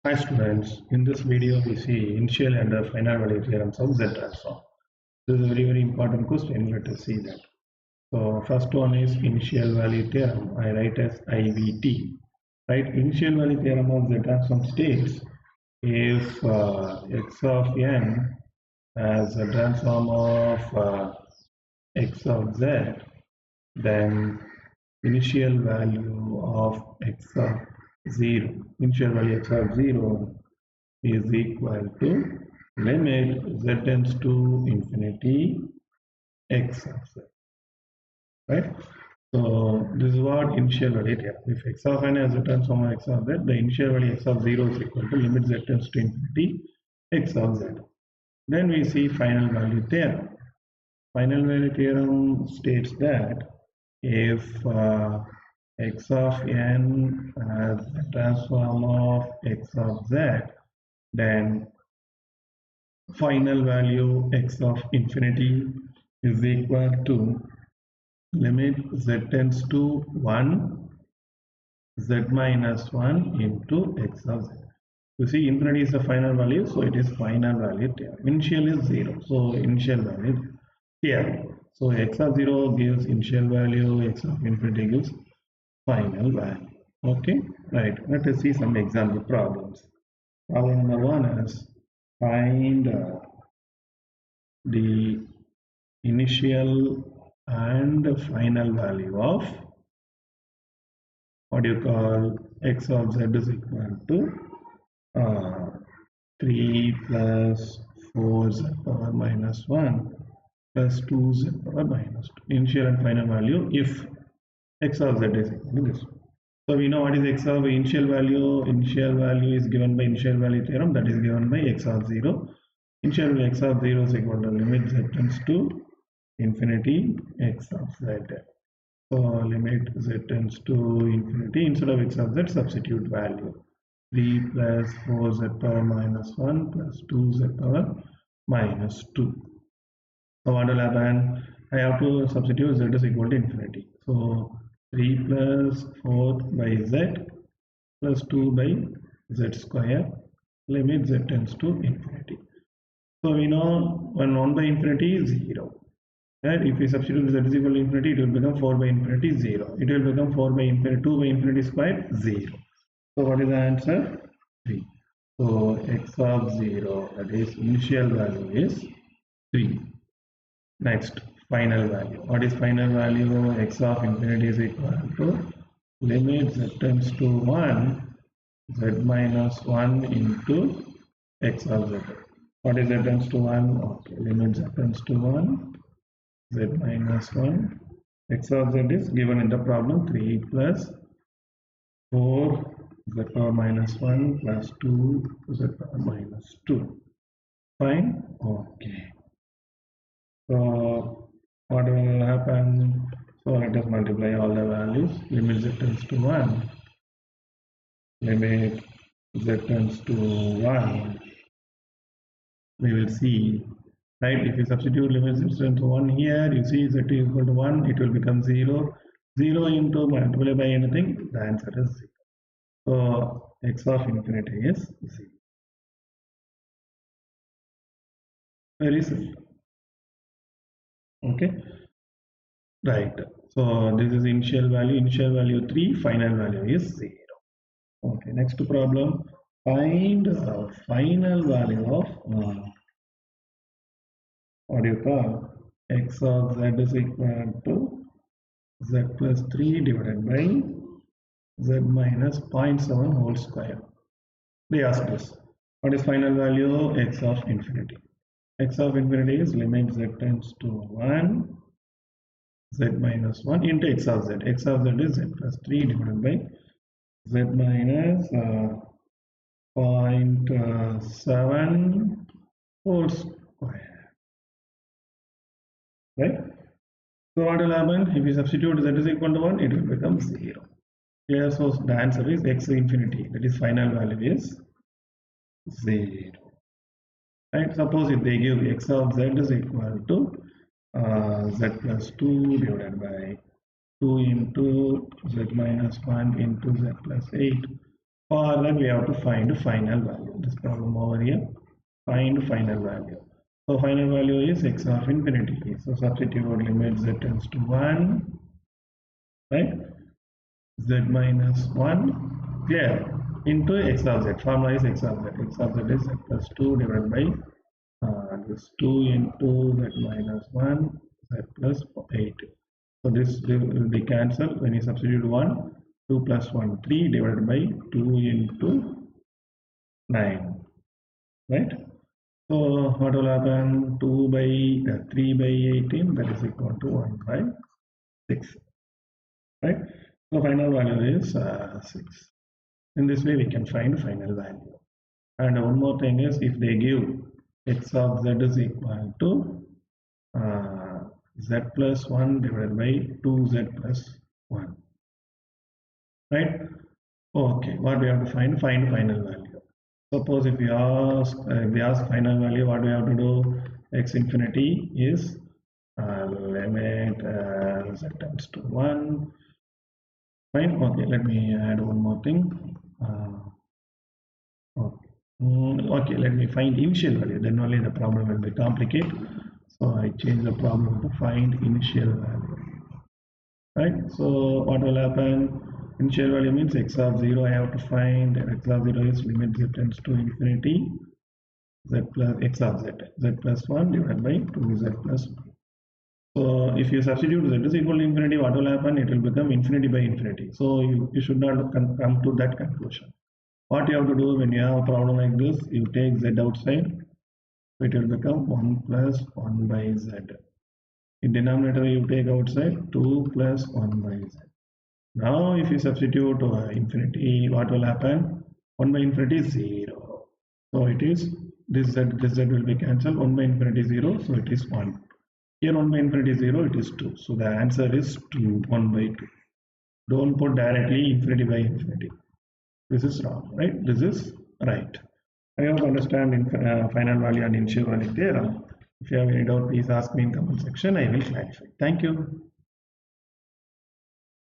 Hi students, in this video we see initial and final value theorems of Z transform. This is a very important question. Let us see that. So first one is initial value theorem. I write as IVT. Right, initial value theorem of Z transform states if x of n as a transform of x of z, then initial value of x of 0, initial value x of 0 is equal to limit z tends to infinity x of z, right? So this is what initial value here. If x of n has a transform of x of z, the initial value x of 0 is equal to limit z tends to infinity x of z. Then we see final value theorem. Final value theorem states that if x of n has a transform of x of z, then final value x of infinity is equal to limit z tends to 1 z minus 1 into x of z. You see, infinity is the final value, so it is final value theorem. Initial is 0, so initial value here. So x of 0 gives initial value, x of infinity gives final value. Okay, right. Let us see some example problems. Problem number 1 is find the initial and final value of what you call x of z is equal to 3 plus 4z power minus 1 plus 2z power minus 2. Initial and final value if x of z is equal to this. So we know what is x of initial value. Initial value is given by initial value theorem, that is given by x of 0. Initial value x of 0 is equal to limit z tends to infinity x of z. So limit z tends to infinity, instead of x of z substitute value 3 plus 4z power minus 1 plus 2z power minus 2. So what will happen? I have to substitute z is equal to infinity. So 3 plus 4 by z plus 2 by z square, limit z tends to infinity. So we know when 1 by infinity is 0. Right? If we substitute z is equal to infinity, it will become 4 by infinity 0. It will become 4 by infinity 2 by infinity square 0. So what is the answer? 3. So x of 0, that is initial value, is 3. Next, final value. What is final value? X of infinity is equal to limit z tends to 1 z minus 1 into x of z. What is z tends to 1? Okay, limit z tends to 1 z minus 1. X of z is given in the problem 3 plus 4 z power minus 1 plus 2 z power minus 2. Fine? Okay. So what will happen? So let us multiply all the values. Limit z tends to 1. Limit z tends to 1. We will see, right? If you substitute limit z tends to 1 here, you see z is equal to 1, it will become 0. 0 into multiply by anything, the answer is 0. So x of infinity is 0. Very simple. Okay. Right. So this is initial value 3, final value is 0. Okay, next problem. Find final value of what do you call x of z is equal to z plus 3 divided by z minus 0.7 whole square. They asked us what is final value x of infinity. X of infinity is limit z tends to 1 z minus 1 into x of z. X of z is z plus 3 divided by z minus 0.7 whole square. Right? So what will happen? If we substitute z is equal to 1, it will become 0. Here, so the answer is x infinity. That is final value is 0. Right? Suppose if they give x of z is equal to z plus 2 divided by 2 into z minus 1 into z plus 8. For that we have to find final value. This problem over here, find final value. So final value is x of infinity. So substitute limit z tends to 1, right? Z minus 1, clear, into x of z. Formula is x of z. X of z is z plus 2 divided by this 2 into z minus 1, z plus 8. So this will be cancelled when you substitute 1. 2 plus 1, 3 divided by 2 into 9, right? So what will happen? 2 by 3 by 18, that is equal to 1 by 6, right? So final value is 6. In this way we can find final value. And one more thing is, if they give x of z is equal to z plus 1 divided by 2z plus 1, right? Okay, what we have to find final value. Suppose if we ask final value, what we have to do? X infinity is limit z tends to 1. Fine. Okay, let me add one more thing. Okay, let me find initial value, then only the problem will be complicated. So I change the problem to find initial value, right? So what will happen? Initial value means x of 0 I have to find, and x of 0 is limit z tends to infinity z plus x of z plus 1 divided by 2z plus 1. So if you substitute z is equal to infinity, what will happen? It will become infinity by infinity. So you should not come to that conclusion. What you have to do when you have a problem like this, you take z outside, so it will become 1 plus 1 by z. In denominator you take outside 2 plus 1 by z. Now if you substitute infinity, what will happen? 1 by infinity is 0. So it is this z will be cancelled. 1 by infinity is 0, so it is 1. Here 1 by infinity is 0, it is 2. So the answer is 2, 1 by 2. Don't put directly infinity by infinity. This is wrong, right? This is right. I hope you understand final value and initial value theorem. If you have any doubt, please ask me in comment section. I will clarify. Thank you.